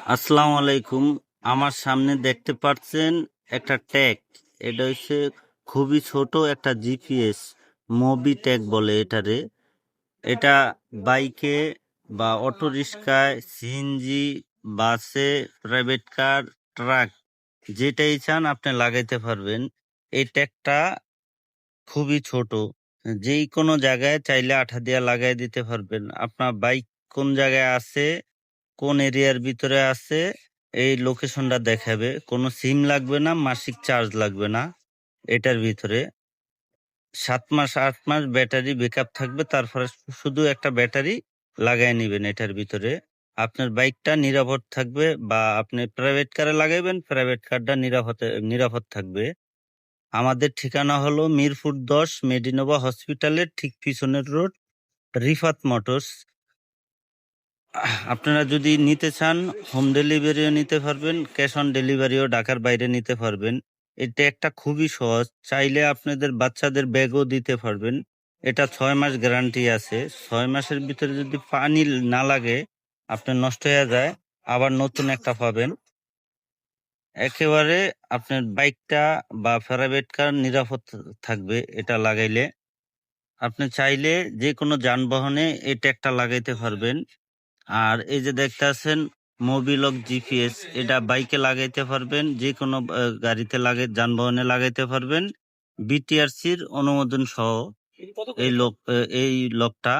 আসসালামু আলাইকুম। আমার সামনে দেখতে পাচ্ছেন একটা ট্যাগ। এটা হচ্ছে খুবই ছোট একটা জিপিএস, মোবি ট্যাগ বলে এটারে। এটা বাইকে বা অটো রিক্সায়, সিএনজি, বাসে, প্রাইভেট কার, ট্রাক, যেটাই চান আপনি লাগাইতে পারবেন। এই ট্যাগটা খুবই ছোট, যেই কোনো জায়গায় চাইলে আঠা দিয়া লাগাই দিতে পারবেন। আপনার বাইক কোন জায়গায় আছে, কোন এরিয়ার ভিতরে আছে, এই লোকেশনটা দেখাবে। কোনো সিম লাগবে না, মাসিক চার্জ লাগবে না। এটার ভিতরে 7 মাস 8 মাস ব্যাটারি ব্যাকআপ থাকবে। তারপরে শুধু একটা ব্যাটারি লাগাই নিবেন এটার ভিতরে। আপনার বাইকটা নিরাপদ থাকবে, বা আপনি প্রাইভেট কারে লাগাইবেন, প্রাইভেট কারটা নিরাপদ থাকবে। আমাদের ঠিকানা হলো মিরপুর 10, মেডিনোভা হসপিটালের ঠিক পিছনের রোড, রিফাত মোটরস। আপনারা যদি নিতে চান, হোম ডেলিভারিও নিতে পারবেন, ক্যাশ অন ডেলিভারিও ঢাকার বাইরে নিতে পারবেন। এটা একটা খুবই সহজ, চাইলে আপনাদের বাচ্চাদের ব্যাগও দিতে পারবেন। এটা 6 মাস গ্যারান্টি আছে। 6 মাসের ভিতরে যদি পানি না লাগে, আপনার নষ্ট হয়ে যায়, আবার নতুন একটা পাবেন। একেবারে আপনার বাইকটা বা প্রাইভেট কার নিরাপদ থাকবে এটা লাগাইলে। আপনি চাইলে যে কোনো যানবাহনে এই ট্যাগটা লাগাইতে পারবেন। আর এই যে দেখতে আছেন মোবিলক জিপিএস, এটা বাইকে লাগাইতে পারবেন, যে কোনো গাড়িতে যানবাহনে লাগাইতে পারবেন, বিটিআরসির অনুমোদন সহ। এই লকটা